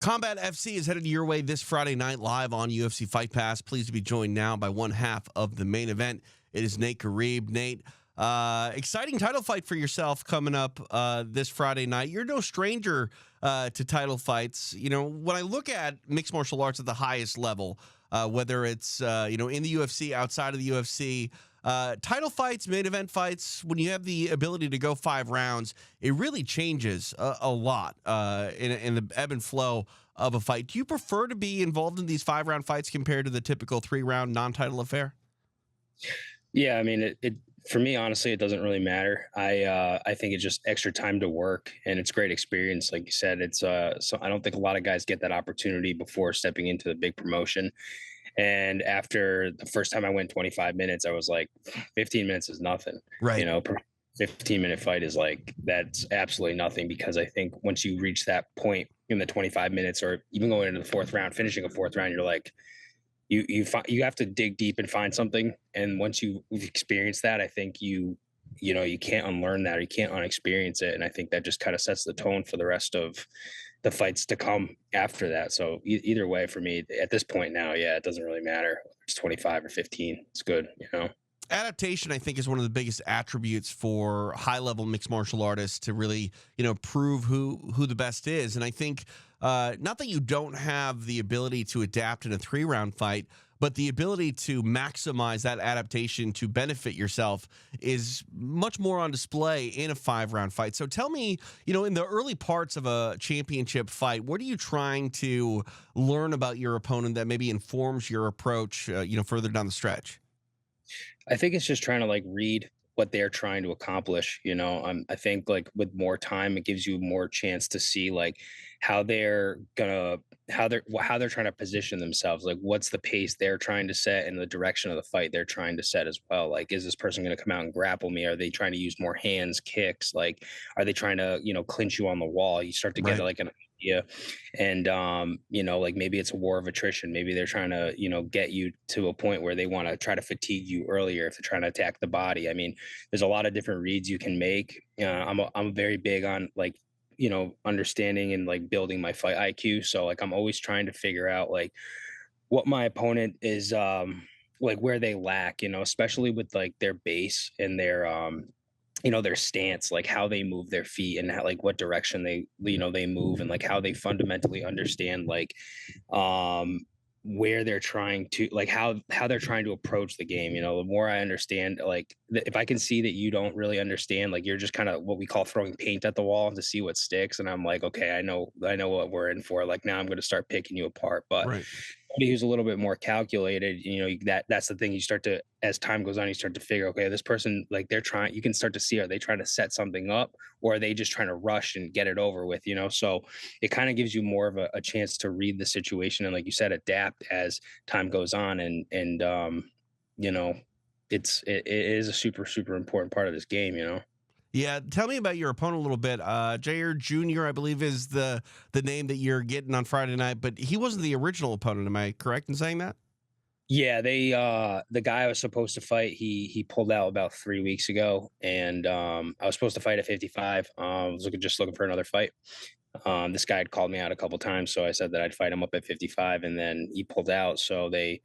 Combat FC is headed your way this Friday night live on UFC Fight Pass. Pleased to be joined now by one half of the main event. It is Nate Ghareeb. Nate, exciting title fight for yourself coming up this Friday night. You're no stranger to title fights. You know, when I look at mixed martial arts at the highest level, whether it's, in the UFC, outside of the UFC, title fights, main event fights, when you have the ability to go 5 rounds, it really changes a lot in the ebb and flow of a fight. Do you prefer to be involved in these 5-round fights compared to the typical 3-round non-title affair? Yeah, I mean, it for me, honestly, it doesn't really matter. I think it's just extra time to work, and it's great experience. Like you said, it's so I don't think a lot of guys get that opportunity before stepping into the big promotion. And after the first time I went 25 minutes, I was like, 15 minutes is nothing. You Right. know, 15-minute fight is like that's absolutely nothing because I think once you reach that point in the 25 minutes or even going into the fourth round, finishing a fourth round, you're like you have to dig deep and find something. And once you've experienced that, I think you can't unlearn that or you can't unexperience it. And I think that just kind of sets the tone for the rest of the fights to come after that. So either way, for me at this point now, yeah, it doesn't really matter. It's 25 or 15. It's good. Adaptation, I think, is one of the biggest attributes for high-level mixed martial artists to really, prove who the best is. And I think not that you don't have the ability to adapt in a 3-round fight, but the ability to maximize that adaptation to benefit yourself is much more on display in a 5-round fight. So tell me, in the early parts of a championship fight, what are you trying to learn about your opponent that maybe informs your approach, further down the stretch? I think it's just trying to like read what they're trying to accomplish. I think like with more time, it gives you more chance to see like how they're gonna how they're trying to position themselves. Like what's the pace they're trying to set and the direction of the fight they're trying to set as well. Like is this person going to come out and grapple me? Are they trying to use more hands, kicks? Like are they trying to clinch you on the wall? You start to get Right. like an idea. And like maybe it's a war of attrition. Maybe they're trying to get you to a point where they want to try to fatigue you earlier if they're trying to attack the body. I mean, there's a lot of different reads you can make. I'm very big on like understanding and like building my fight IQ. So like I'm always trying to figure out like what my opponent is like where they lack, especially with like their base and their stance, like how they move their feet and how, like what direction they move and like how they fundamentally understand like um where they're trying to like how they're trying to approach the game. The more I understand, like if I can see that you don't really understand, like you're just kind of what we call throwing paint at the wall to see what sticks, and I'm like, okay, I know what we're in for. Like now I'm going to start picking you apart. But Right. somebody who's a little bit more calculated, that's the thing. You start to, as time goes on, you start to figure, okay, this person, like they're trying, you can start to see, are they trying to set something up or are they just trying to rush and get it over with? So it kind of gives you more of a chance to read the situation and, like you said, adapt as time goes on. You know, it is a super, super important part of this game. Yeah, tell me about your opponent a little bit. Jair Jr., I believe, is the name that you're getting on Friday night, but he wasn't the original opponent. Am I correct in saying that? Yeah, the guy I was supposed to fight, he pulled out about 3 weeks ago, and I was supposed to fight at 55. I was looking for another fight. This guy had called me out a couple times, so I said that I'd fight him up at 55, and then he pulled out. So they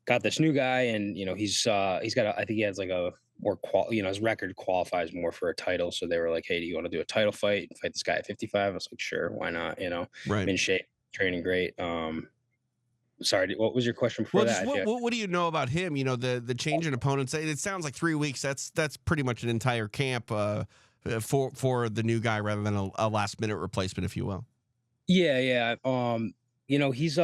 got this new guy, and he's got I think he has like a more his record qualifies more for a title. So they were like, hey, do you want to do a title fight? Fight this guy at 55? I was like, sure, why not? I'm Right. in shape, training great. Sorry, what was your question before Well, just that? what do you know about him? The change in opponents. It sounds like 3 weeks. That's pretty much an entire camp for the new guy rather than a last minute replacement, if you will. Yeah, yeah. He's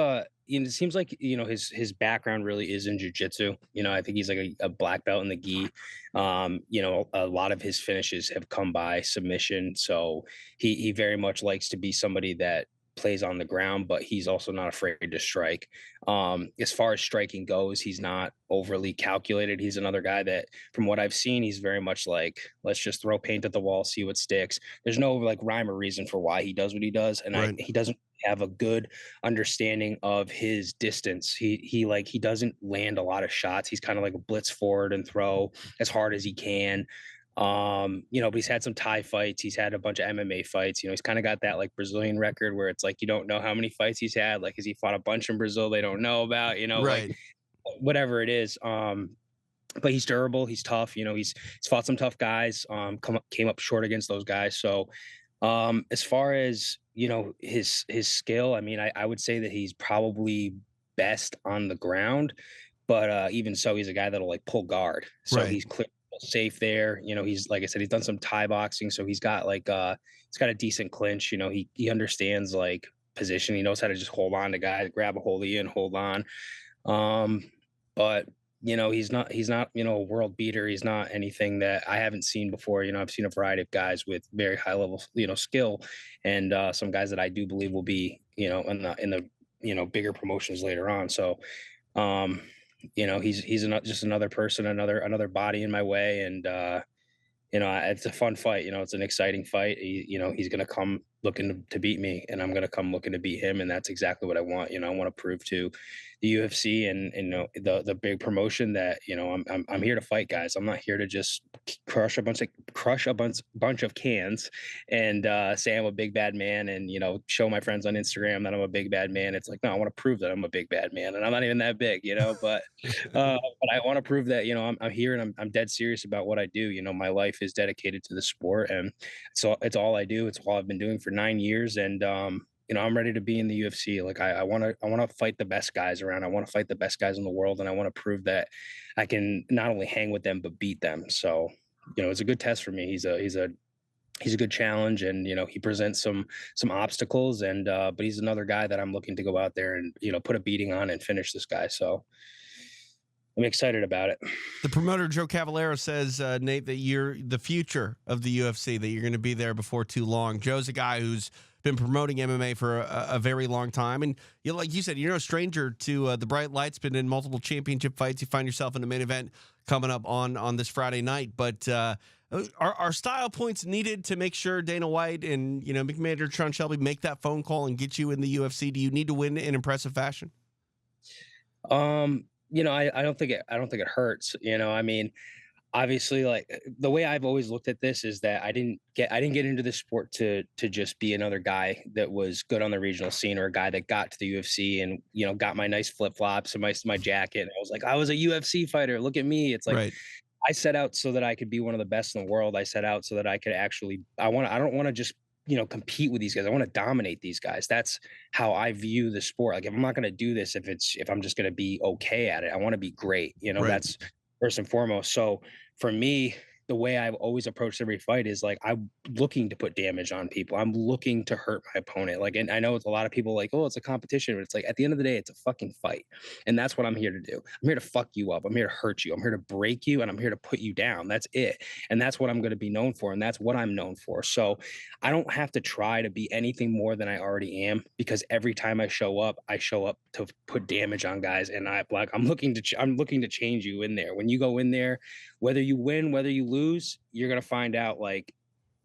it seems like his background really is in jujitsu. I think he's like a black belt in the gi. A lot of his finishes have come by submission, so he very much likes to be somebody that plays on the ground, but he's also not afraid to strike. As far as striking goes, he's not overly calculated. He's another guy that, from what I've seen, he's very much like, let's just throw paint at the wall, see what sticks. There's no like rhyme or reason for why he does what he does, and Right. he doesn't have a good understanding of his distance. He doesn't land a lot of shots. He's kind of like a blitz forward and throw as hard as he can. But he's had some Thai fights. He's had a bunch of MMA fights. He's kind of got that like Brazilian record where it's like you don't know how many fights he's had. Like, has he fought a bunch in Brazil they don't know about? Like Right. whatever it is. But he's durable. He's tough. He's fought some tough guys. Came up short against those guys. So, as far as his skill, I mean, I would say that he's probably best on the ground, but even so, he's a guy that'll like pull guard. So Right. he's clear safe there. He's like I said, he's done some Thai boxing, so he's got a decent clinch. He understands like position. He knows how to just hold on to guys, grab a hold of you and hold on. Um, but he's not a world beater. He's not anything that I haven't seen before. I've seen a variety of guys with very high level, skill, and some guys that I do believe will be, in the bigger promotions later on. So, he's just another person, another body in my way, and it's a fun fight. It's an exciting fight. He's gonna come looking to beat me, and I'm gonna come looking to beat him, and that's exactly what I want. I want to prove to the UFC and the big promotion that I'm here to fight, guys. I'm not here to just crush a bunch of cans and say I'm a big bad man and show my friends on Instagram that I'm a big bad man. It's like, no, I want to prove that I'm a big bad man, and I'm not even that big, but I want to prove that I'm here and I'm dead serious about what I do. My life is dedicated to the sport, and so it's all I do. It's all I've been doing for 9 years, and I'm ready to be in the UFC. Like I want to fight the best guys around. I want to fight the best guys in the world, and I want to prove that I can not only hang with them but beat them. So it's a good test for me. He's a good challenge, and he presents some obstacles, and but he's another guy that I'm looking to go out there and put a beating on and finish this guy. So I'm excited about it. The promoter, Joe Cavallero, says, Nate, that you're the future of the UFC, that you're going to be there before too long. Joe's a guy who's been promoting MMA for a very long time. And like you said, you're no stranger to the bright lights, been in multiple championship fights. You find yourself in the main event coming up on this Friday night. But are style points needed to make sure Dana White and, McManager Sean Shelby make that phone call and get you in the UFC? Do you need to win in impressive fashion? I don't think it hurts. I mean, obviously, like the way I've always looked at this is that I didn't get into this sport to just be another guy that was good on the regional scene, or a guy that got to the UFC and got my nice flip flops and my jacket. And I was like, I was a UFC fighter. Look at me. It's like Right. I set out so that I could be one of the best in the world. I set out so that I could actually. I don't want to just compete with these guys. I want to dominate these guys. That's how I view the sport. Like, if I'm not going to do this, if I'm just going to be okay at it, I want to be great. Right. That's first and foremost. So for me, the way I've always approached every fight is like I'm looking to put damage on people. I'm looking to hurt my opponent. Like, and I know it's a lot of people like, oh, it's a competition, but it's like at the end of the day, it's a fucking fight. And that's what I'm here to do. I'm here to fuck you up. I'm here to hurt you. I'm here to break you, and I'm here to put you down. That's it. And that's what I'm going to be known for. And that's what I'm known for. So I don't have to try to be anything more than I already am, because every time I show up to put damage on guys. And I'm looking to change you in there. When you go in there, whether you win, whether you lose, you're gonna find out like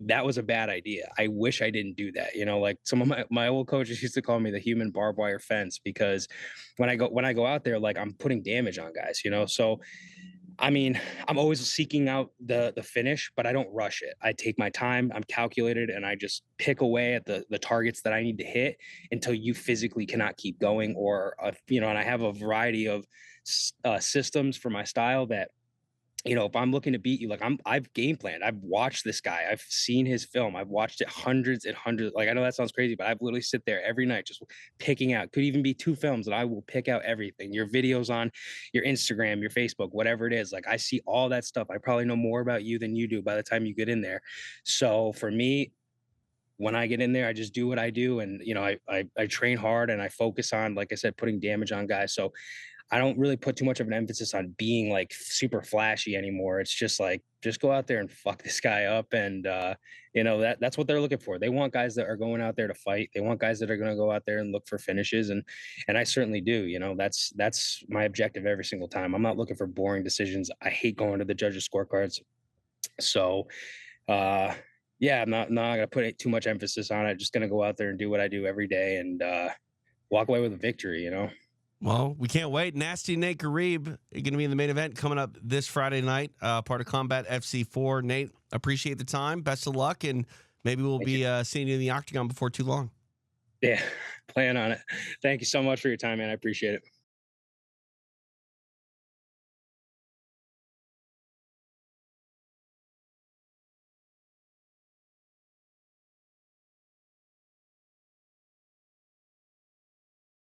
that was a bad idea. I wish I didn't do that. Like some of my old coaches used to call me the human barbed wire fence, because when I go out there, like I'm putting damage on guys. So I mean, I'm always seeking out the finish, but I don't rush it. I take my time, I'm calculated, and I just pick away at the targets that I need to hit until you physically cannot keep going, or and I have a variety of systems for my style that if I'm looking to beat you, like I've game planned. I've watched this guy. I've seen his film. I've watched it hundreds and hundreds. Like, I know that sounds crazy, but I've literally sit there every night just picking out. Could even be 2 films, and I will pick out everything. Your videos on your Instagram, your Facebook, whatever it is. Like, I see all that stuff. I probably know more about you than you do by the time you get in there. So for me, when I get in there, I just do what I do, and I train hard, and I focus on, like I said, putting damage on guys. So I don't really put too much of an emphasis on being like super flashy anymore. It's just like, just go out there and fuck this guy up. And that's what they're looking for. They want guys that are going out there to fight. They want guys that are going to go out there and look for finishes. And I certainly do. That's my objective every single time. I'm not looking for boring decisions. I hate going to the judges' scorecards. So yeah, I'm not gonna put too much emphasis on it. Just gonna go out there and do what I do every day, and walk away with a victory. Well, we can't wait. Nasty Nate Ghareeb going to be in the main event coming up this Friday night, part of Combat FC4. Nate, Appreciate the time. Best of luck, and maybe we'll Thank you. be seeing you in the octagon before too long. Yeah, plan on it. Thank you so much for your time, man. I appreciate it.